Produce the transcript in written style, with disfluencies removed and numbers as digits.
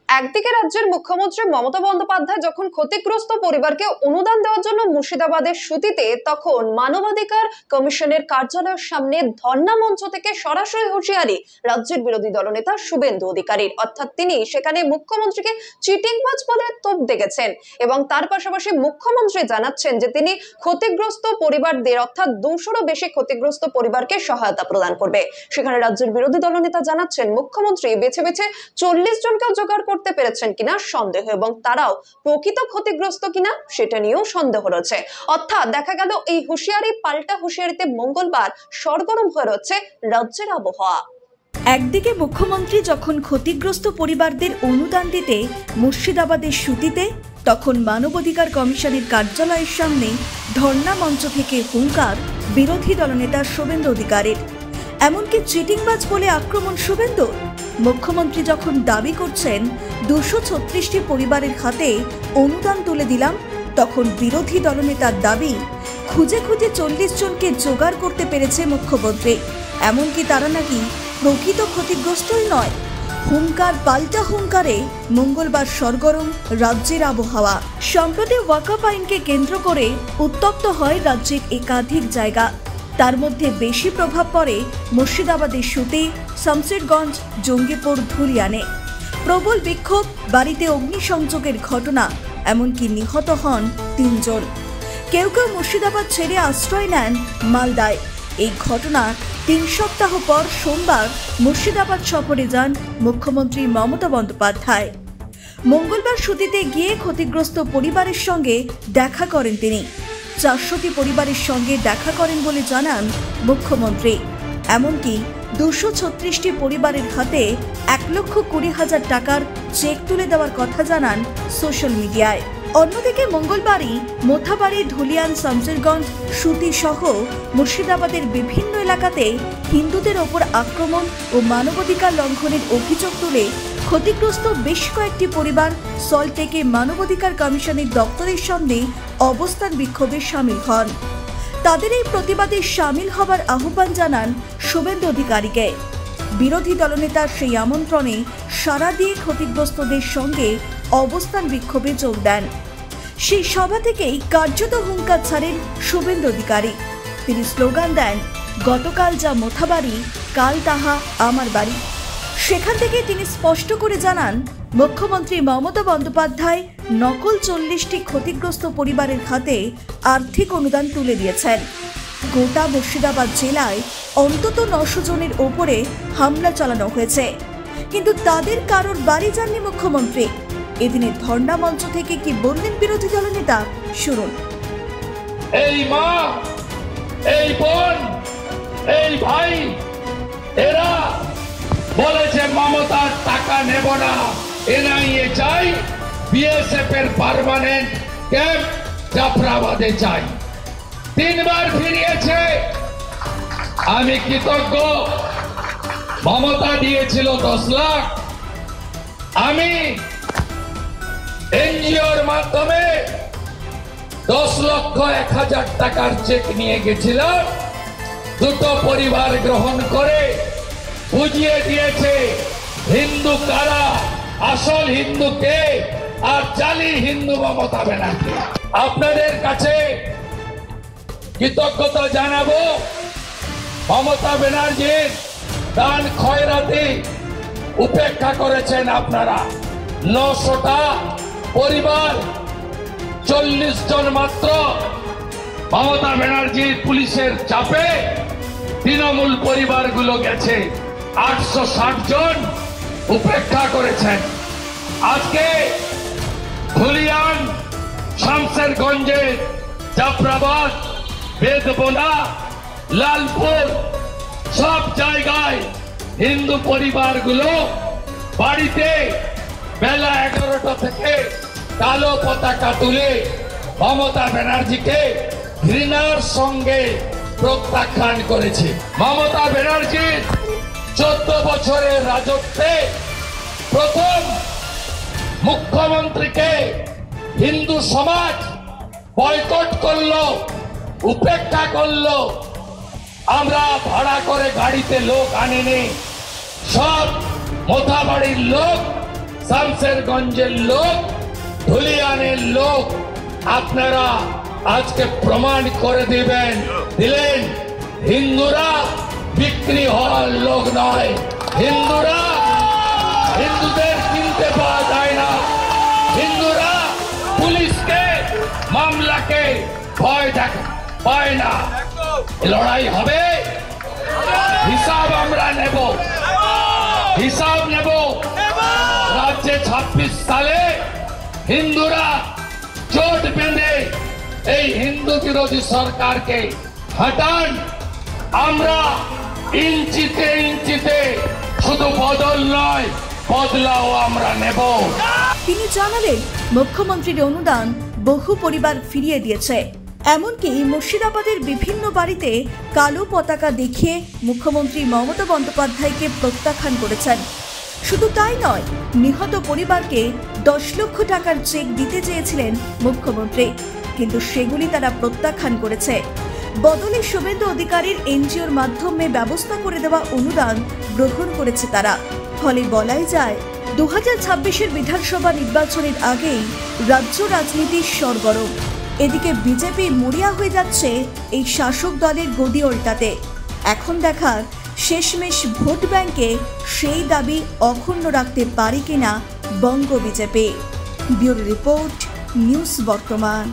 একদিকে রাজ্যের মুখ্যমন্ত্রী মমতা বন্দ্যোপাধ্যায় যখন ক্ষতিগ্রস্ত পরিবারকে অনুদান দেওয়ার জন্য মুর্শিদাবাদের সুতিতে, তখন মানবাধিকার কমিশনের কার্যালয়ের সামনে ধর্ণা মঞ্চ থেকে সরাসরি হুঁশিয়ারি রাজ্যের বিরোধী দলনেতা শুভেন্দু অধিকারীর। অর্থাৎ তিনি সেখানে মুখ্যমন্ত্রীকে চিটিংবাজ বলে তোপ দেখেছেন এবং তার পাশাপাশি মুখ্যমন্ত্রী জানাচ্ছেন যে তিনি ক্ষতিগ্রস্ত পরিবারদের অর্থাৎ 200-রও বেশি ক্ষতিগ্রস্ত পরিবারকে সহায়তা প্রদান করবে। সেখানে রাজ্যের বিরোধী দলনেতা জানাচ্ছেন মুখ্যমন্ত্রী বেছে বেছে 40 জনকে জোগাড় করতে পেরেছেন কিনা সন্দেহ, এবং তারাও প্রকৃত ক্ষতিগ্রস্ত কিনা সেটা নিয়েও সন্দেহ রয়েছে। অর্থাৎ দেখা গেল এই হুঁশিয়ারি পাল্টা হুঁশিয়ারিতে মঙ্গলবার সরগরম হয়ে রয়েছে রাজ্যের আবহাওয়া। একদিকে মুখ্যমন্ত্রী যখন ক্ষতিগ্রস্ত পরিবারদের অনুদান দিতে মুর্শিদাবাদের সুতিতে, তখন মানবাধিকার কমিশনের কার্যালয়ের সামনে ধর্ণা মঞ্চ থেকে হুঙ্কার বিরোধী দলনেতা শুভেন্দু অধিকারীর। এমনকি চিটিংবাজ বলে আক্রমণ শুভেন্দুর। মুখ্যমন্ত্রী যখন দাবি করছেন 236টি পরিবারের হাতে অনুদান তুলে দিলাম, তখন বিরোধী দলনেতার দাবি খুঁজে খুঁজে 40 জনকে জোগাড় করতে পেরেছে মুখ্যমন্ত্রী। এমনকি তারা নাকি প্রকৃত ক্ষতিগ্রস্তই নয়। হুঙ্কার পাল্টা হুঙ্কারে মঙ্গলবার সরগরম রাজ্যের আবহাওয়া। সম্প্রতি ওয়াকফ আইনকে কেন্দ্র করে উত্তপ্ত হয় রাজ্যের একাধিক জায়গা। তার মধ্যে বেশি প্রভাব পড়ে মুর্শিদাবাদের সুতি, শামশেরগঞ্জ, জঙ্গিপুর, ধুলিয়ানে। প্রবল বিক্ষোভ, বাড়িতে অগ্নিসংযোগের ঘটনা, এমনকি নিহত হন 3 জন। কেউ কেউ মুর্শিদাবাদ ছেড়ে আশ্রয় নেন মালদায়। এই ঘটনা 3 সপ্তাহ পর সোমবার মুর্শিদাবাদ সফরে যান মুখ্যমন্ত্রী মমতা বন্দ্যোপাধ্যায়। মঙ্গলবার সুতিতে গিয়ে ক্ষতিগ্রস্ত পরিবারের সঙ্গে দেখা করেন তিনি। 400টি পরিবারের সঙ্গে দেখা করেন বলে জানান মুখ্যমন্ত্রী। এমনকি 236টি পরিবারের হাতে 1,20,000 টাকার চেক তুলে দেওয়ার কথা জানান সোশ্যাল মিডিয়ায়। অন্যদিকে মঙ্গলবারই মোথাবাড়ি, ধুলিয়ান, শামশেরগঞ্জ, সুতি সহ মুর্শিদাবাদের বিভিন্ন এলাকাতে হিন্দুদের ওপর আক্রমণ ও মানবাধিকার লঙ্ঘনের অভিযোগ তুলে ক্ষতিগ্রস্ত বেশ কয়েকটি পরিবার সল্টলেকে মানবাধিকার কমিশনের দপ্তরের সামনে অবস্থান বিক্ষোভে সামিল হন। তাদের এই প্রতিবাদে সামিল হবার আহ্বান জানান শুভেন্দু অধিকারীকে। বিরোধী দলনেতার সেই আমন্ত্রণে সাড়া দিয়ে ক্ষতিগ্রস্তদের সঙ্গে অবস্থান বিক্ষোভে যোগ দেন। সেই সভা থেকেই কার্যত হুঙ্কার ছাড়েন শুভেন্দু অধিকারী। তিনি স্লোগান দেন, গতকাল যা মোথাবাড়ি, কাল তাহা আমার বাড়ি। সেখান থেকে তিনি স্পষ্ট করে জানান, মুখ্যমন্ত্রী মমতা বন্দ্যোপাধ্যায় নকল 40টি ক্ষতিগ্রস্ত পরিবারের হাতে আর্থিক অনুদান তুলে দিয়েছেন। গোটা মুর্শিদাবাদ জেলায় অন্তত 900 জনের ওপরে হামলা চালানো হয়েছে, কিন্তু তাদের কারোর বাড়ি যাননি মুখ্যমন্ত্রী। এদিনের ধর্ণা মঞ্চ থেকে কি বললেন বিরোধী দলনেতা, শুনুন। এই মা, এই বোন, এই ভাই, এরা বলেছে মমতার টাকা নেব না, এনআইএ চাই, বিএসএফ এর পার্মানেন্ট ক্যাম্প জাফরাবাদে চাই। 3 বার ফিরিয়েছে। আমি কৃতজ্ঞ। মমতা দিয়েছিল 10 লাখ। আমি এনজিওর মাধ্যমে 10,01,000 টাকার চেক নিয়ে গেছিলাম। 2টো পরিবার গ্রহণ করে বুঝিয়ে দিয়েছে হিন্দু কারা, আসল হিন্দু কে, আর জালি হিন্দু মমতা ব্যানার্জি। আপনাদের কাছে কৃতজ্ঞতা জানাবো। মমতা ব্যানার্জির দান খয়রাতি উপেক্ষা করেছেন আপনারা। 900টা পরিবার, 40 জন মাত্র মমতা ব্যানার্জির পুলিশের চাপে তৃণমূল পরিবারগুলো গেছে। 860 জন উপেক্ষা করেছেন। আজকে ধুলিয়ান, শামশেরগঞ্জে, জাফরাবাদ, বেদবোনা, লালপুর সব জায়গায় হিন্দু পরিবারগুলো বাড়িতে বেলা 11টা থেকে কালো পতাকা তুলে মমতা ব্যানার্জিকে ঘৃণার সঙ্গে প্রত্যাখ্যান করেছে। মমতা ব্যানার্জির 14 বছরের রাজত্বে প্রথম মুখ্যমন্ত্রীকে হিন্দু সমাজ বয়কট করলো, উপেক্ষা করলো। আমরা ভাড়া করে গাড়িতে লোক আনিনি, সব মোথাবাড়ির লোক শামশেরগঞ্জের লোক, ধুলিয়ানের লোক, আপনারা আজকে প্রমাণ করে দিলেন হিন্দুরা বিক্রি হওয়ার লোক নয়। হিন্দুদের কিনতে পাওয়া যায় না। হিন্দুরা পুলিশকে, মামলাকে ভয় পায় না। লড়াই হবে, হিসাব আমরা নেব। রাজ্যে 26 সালে হিন্দুরা জোট বেঁধে এই হিন্দু বিরোধী সরকারকে হটান। আমরা ইঞ্চিতে ইঞ্চিতে শুধু বদল নয়, বদলাও আমরা নেব। তিনি জানালেন, মুখ্যমন্ত্রীর অনুদান বহু পরিবার ফিরিয়ে দিয়েছে। এমনকি মুর্শিদাবাদের বিভিন্ন বাড়িতে কালো পতাকা দেখিয়ে মুখ্যমন্ত্রী মমতা বন্দ্যোপাধ্যায়কে প্রত্যাখ্যান করেছেন। শুধু তাই নয়, নিহত পরিবারকে 10 লক্ষ টাকার চেক দিতে চেয়েছিলেন মুখ্যমন্ত্রী, কিন্তু সেগুলি তারা প্রত্যাখ্যান করেছে। বদলে শুভেন্দু অধিকারীর এনজিওর মাধ্যমে ব্যবস্থা করে দেওয়া অনুদান গ্রহণ করেছে তারা। ফলে বলাই যায় 2026-এর বিধানসভা নির্বাচনের আগেই রাজ্য রাজনীতির সরগরম। এদিকে বিজেপি মরিয়া হয়ে যাচ্ছে এই শাসক দলের গদি ওল্টাতে। এখন দেখার শেষমেশ ভোট ব্যাংকে সেই দাবি অক্ষুণ্ণ রাখতে পারে কিনা বঙ্গ বিজেপি। ব্যুরো রিপোর্ট, নিউজ বর্তমান।